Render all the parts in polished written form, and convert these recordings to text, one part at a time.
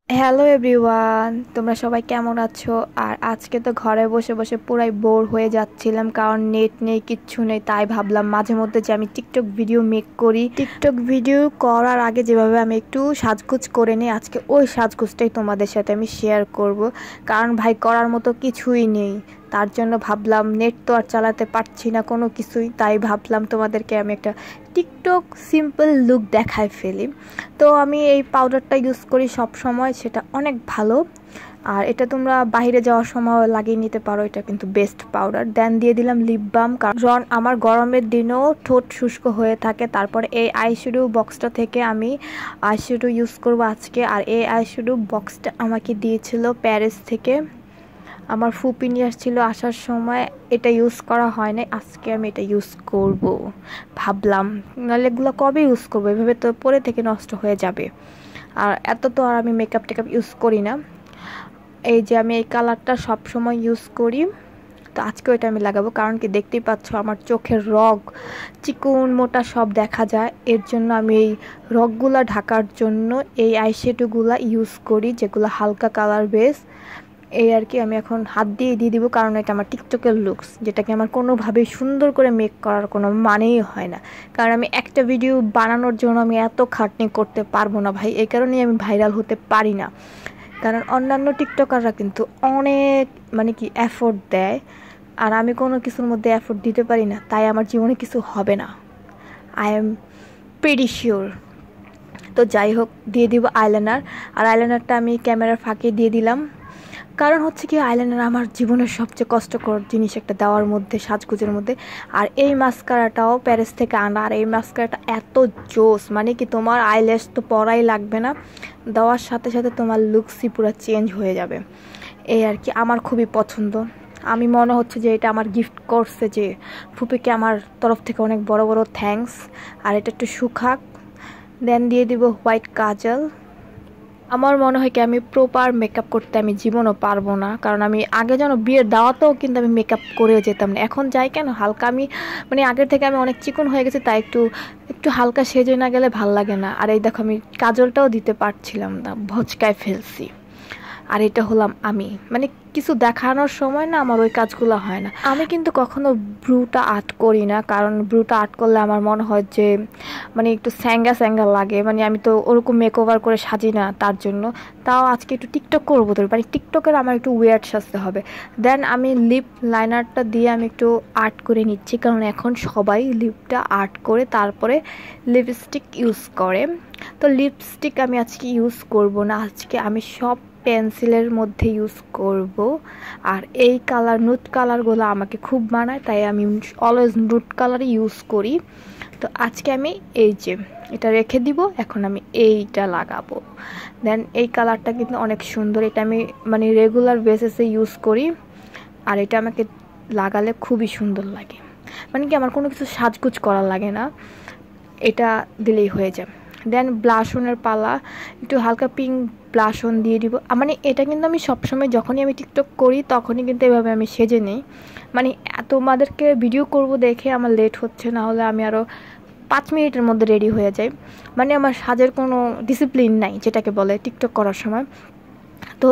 Hello everyone, তোমরা সবাই কেমন আছো? আর আজকে তো ঘরে বসে বসে পুরাই বোর হয়ে যাচ্ছিলাম, কারণ নেট নেই, কিচ্ছু নেই। তাই ভাবলাম মাঝে মধ্যে যে আমি টিকটক ভিডিও মেক করি। টিকটক ভিডিও করার আগে যেভাবে আমি একটু সাজগোজ করে নিই, আজকে ওই সাজগোজটাই তোমাদের সাথে আমি শেয়ার করব। কারণ ভাই করার মতো কিছুই নেই, তার জন্য ভাবলাম নেট তো আর চালাতে পারছি না কোনো কিছুই, তাই ভাবলাম তোমাদেরকে আমি একটা টিকটক সিম্পল লুক দেখায় ফেলি। তো আমি এই পাউডারটা ইউজ করি সব সময়, সেটা অনেক ভালো। আর এটা তোমরা বাইরে যাওয়ার সময় লাগিয়ে নিতে পারো, এটা কিন্তু বেস্ট পাউডার। দেন দিয়ে দিলাম লিপ বাম, কারণ আমার গরমের দিনেও ঠোঁট শুষ্ক হয়ে থাকে। তারপরে এই আইশ্যাডো বক্সটা থেকে আমি আইশ্যাডো ইউজ করব আজকে। আর এই আইশ্যাডো বক্সটা আমাকে দিয়েছিল প্যারিস থেকে, আমার ফুপি নিয়ে আসছিল আসার সময়। এটা ইউজ করা হয় না, আজকে আমি এটা ইউজ করব ভাবলাম। নাহলে এগুলো কবে ইউজ করবো, এভাবে তো পরে থেকে নষ্ট হয়ে যাবে। আর এত তো আর আমি মেকআপ টেকআপ ইউজ করি না। এই যে আমি এই কালারটা সব সময় ইউজ করি, তো আজকেও এটা আমি লাগাবো। কারণ কি, দেখতেই পাচ্ছ আমার চোখের রগ চিকন মোটা সব দেখা যায়, এর জন্য আমি এই রগগুলা ঢাকার জন্য এই আইশ্যাডোগুলা ইউজ করি, যেগুলো হালকা কালার বেস। এই আর কি, আমি এখন হাত দিয়ে দিব, কারণ এটা আমার টিকটকের লুকস, যেটাকে আমার কোনোভাবেই সুন্দর করে মেক করার কোনো মানেই হয় না। কারণ আমি একটা ভিডিও বানানোর জন্য আমি এত খাটনি করতে পারবো না ভাই, এই কারণেই আমি ভাইরাল হতে পারি না। কারণ অন্যান্য টিকটকাররা কিন্তু অনেক কি এফোর্ট দেয়, আর আমি কোনো কিছুর মধ্যে এফোর্ট দিতে পারি না, তাই আমার জীবনে কিছু হবে না, আই এম প্রিটি শিওর। তো যাই হোক, দিয়ে দিব আইলাইনার। আর আইলাইনারটা আমি ক্যামেরার ফাঁকে দিয়ে দিলাম, কারণ হচ্ছে কি, আইলাইনার আমার জীবনের সবচেয়ে কষ্টকর জিনিস একটা দেওয়ার মধ্যে, সাজগোজের মধ্যে। আর এই মাস্কারাটাও প্যারিস থেকে আনা, আর এই মাস্কারাটা এত জোস, কি তোমার আইল্যাশ তো পরাই লাগবে না, দেওয়ার সাথে সাথে তোমার লুকসই পুরো চেঞ্জ হয়ে যাবে। এই আর কি, আমার খুবই পছন্দ। আমি মনে হচ্ছে যে এটা আমার গিফট করছে যে ফুপিকে, আমার তরফ থেকে অনেক বড় বড় থ্যাঙ্কস। আর এটা একটু শুকাক। দেন দিয়ে দিব হোয়াইট কাজল। আমার মনে হয় কি, আমি প্রপার মেকআপ করতে আমি জীবনও পারবো না, কারণ আমি আগে যেন বিয়ের দাওয়াতেও কিন্তু আমি মেকআপ করে যেতাম না, এখন যাই কেন হালকা। আমি আগের থেকে আমি অনেক চিকন হয়ে গেছি, তাই একটু একটু হালকা সেজে না গেলে ভাল লাগে না। আর এই দেখো, আমি কাজলটাও দিতে পারছিলাম না, ভচকায় ফেলছি। আর এটা হলাম আমি, কিছু দেখানোর সময় না আমার ওই কাজগুলো হয় না। আমি কিন্তু কখনো ব্রুটা আর্ট করি না, কারণ ব্রুটা আর্ট করলে আমার মনে হয় যে একটু স্যাঙ্গা স্যাঙ্গা লাগে, আমি তো ওরকম মেকওভার করে সাজি না, তার জন্য। তাও আজকে একটু টিকটক করবো তো, টিকটকের আমার একটু ওয়ার্ড সাজতে হবে। দেন আমি লিপ লাইনারটা দিয়ে আমি একটু আর্ট করে নিচ্ছি, কারণ এখন সবাই লিপটা আর্ট করে তারপরে লিপস্টিক ইউজ করে। তো লিপস্টিক আমি আজকে ইউজ করব না, আজকে আমি সব পেন্সিলের মধ্যে ইউজ করব। আর এই কালার, নুট কালারগুলো আমাকে খুব মানায়, তাই আমি অলওয়েজ নুট কালারই ইউজ করি। তো আজকে আমি এই যে এটা রেখে দিব, এখন আমি এইটা লাগাবো। দেন এই কালারটা কিন্তু অনেক সুন্দর, এটা আমি রেগুলার বেসিসে ইউজ করি। আর এটা আমাকে লাগালে খুবই সুন্দর লাগে, কি আমার কোনো কিছু সাজগুজ করা লাগে না, এটা দিলেই হয়ে যায়। দেন ব্লাশনের পালা, একটু হালকা পিঙ্ক ব্লাশন দিয়ে দিব। এটা কিন্তু আমি সবসময় যখনই আমি টিকটক করি তখনই কিন্তু এভাবে আমি সেজে নিই। তোমাদেরকে ভিডিও করব দেখে আমার লেট হচ্ছে, না হলে আমি আরও 5 মিনিটের মধ্যে রেডি হয়ে যাই। আমার সাজের কোনো ডিসিপ্লিন নাই, যেটাকে বলে টিকটক করার সময়। তো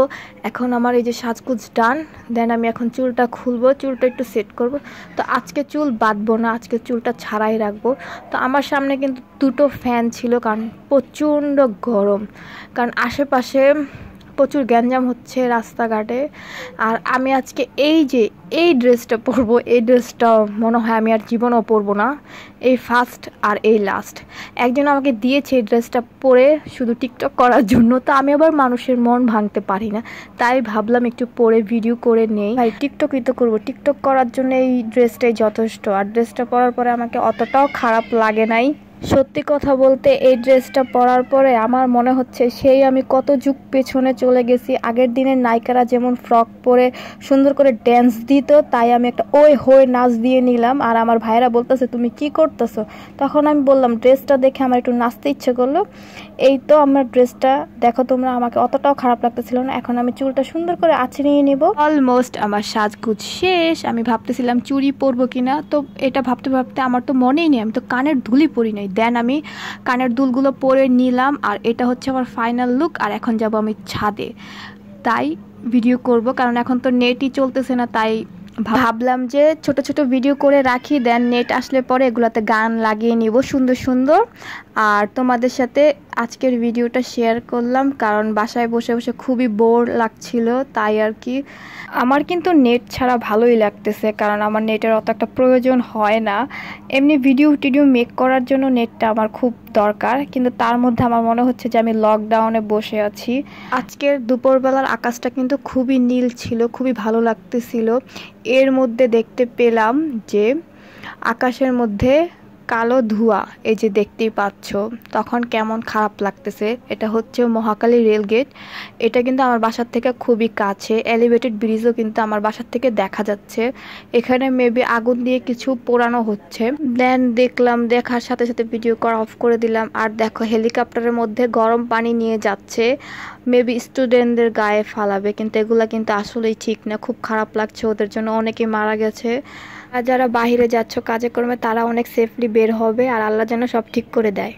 এখন আমার এই যে সাজগুজ ডান। দেন আমি এখন চুলটা খুলবো, চুলটা একটু সেট করব। তো আজকে চুল বাঁধবো না, আজকে চুলটা ছাড়াই রাখবো। তো আমার সামনে কিন্তু 2টো ফ্যান ছিল, কারণ প্রচণ্ড গরম, কারণ আশেপাশে প্রচুর গ্যাঞ্জাম হচ্ছে রাস্তাঘাটে। আর আমি আজকে এই ড্রেসটা পরবো, এই ড্রেসটা মনে হয় আমি আর জীবনেও পরবো না, এই ফার্স্ট আর এই লাস্ট। একজন আমাকে দিয়েছে এই ড্রেসটা পরে শুধু টিকটক করার জন্য, তো আমি আবার মানুষের মন ভাঙতে পারি না, তাই ভাবলাম একটু পরে ভিডিও করে নেই। ভাই টিকটকই তো করবো, টিকটক করার জন্য এই ড্রেসটাই যথেষ্ট। আর ড্রেসটা পরার পরে আমাকে অতটাও খারাপ লাগে নাই। সত্যি কথা বলতে, এই ড্রেসটা পরার পরে আমার মনে হচ্ছে সেই আমি কত যুগ পেছনে চলে গেছি। আগের দিনের নায়িকারা যেমন ফ্রক পরে সুন্দর করে ড্যান্স দিত, তাই আমি একটা ওই হয়ে নাচ দিয়ে নিলাম। আর আমার ভাইরা বলতেছে তুমি কি করতেছো, তখন আমি বললাম ড্রেসটা দেখে আমার একটু নাচতে ইচ্ছে করলো। এই তো আমার ড্রেসটা দেখো তোমরা, আমাকে অতটাও খারাপ লাগতেছিল না। এখন আমি চুলটা সুন্দর করে আঁচড়িয়ে নিব। অলমোস্ট আমার সাজগুজ শেষ। আমি ভাবতেছিলাম চুড়ি পরবো কিনা, তো এটা ভাবতে ভাবতে আমার তো মনেই নেই, আমি তো কানের দুলই পরি নাই। দেন আমি কানের দুলগুলো পরে নিলাম, আর এটা হচ্ছে আমার ফাইনাল লুক। আর এখন যাব আমি ছাদে, তাই ভিডিও করব, কারণ এখন তো নেটই চলতেছে না। তাই ভাবলাম যে ছোট ছোট ভিডিও করে রাখি, দেন নেট আসলে পরে এগুলাতে গান লাগিয়ে নিব সুন্দর সুন্দর। আর তোমাদের সাথে আজকের ভিডিওটা শেয়ার করলাম, কারণ বাসায় বসে বসে খুবই বোর লাগছিল, তাই আর কি। আমার কিন্তু নেট ছাড়া ভালোই লাগতেছে, কারণ আমার নেটের অত একটা প্রয়োজন হয় না। এমনি ভিডিও টিডিও মেক করার জন্য নেটটা আমার খুব দরকার, কিন্তু তার মধ্যে আমার মনে হচ্ছে যে আমি লকডাউনে বসে আছি। আজকের দুপুরবেলার আকাশটা কিন্তু খুবই নীল ছিল, খুবই ভালো লাগতেছিল। এর মধ্যে দেখতে পেলাম যে আকাশের মধ্যে কালো ধোঁয়া, এই যে দেখতেই পাচ্ছ, তখন কেমন খারাপ লাগতেছে। এটা হচ্ছে মহাখালী রেলগেট। এটা কিন্তু আমার বাসার থেকে খুবই কাছে। এলিভেটেড ব্রিজও কিন্তু আমার বাসার থেকে দেখা যাচ্ছে। এখানে মেবি আগুন দিয়ে কিছু পোড়ানো হচ্ছে। দেন দেখলাম, দেখার সাথে সাথে ভিডিও করা অফ করে দিলাম। আর দেখো হেলিকপ্টারের মধ্যে গরম পানি নিয়ে যাচ্ছে, মেবি স্টুডেন্টদের গায়ে ফালাবে, কিন্তু এগুলা কিন্তু আসলেই ঠিক না। খুব খারাপ লাগছে ওদের জন্য, অনেকে মারা গেছে। আর যারা বাইরে যাচ্ছ কাজে কর্মে, তারা অনেক সেফলি বের হবে, আর আল্লাহ যেন সব ঠিক করে দেয়।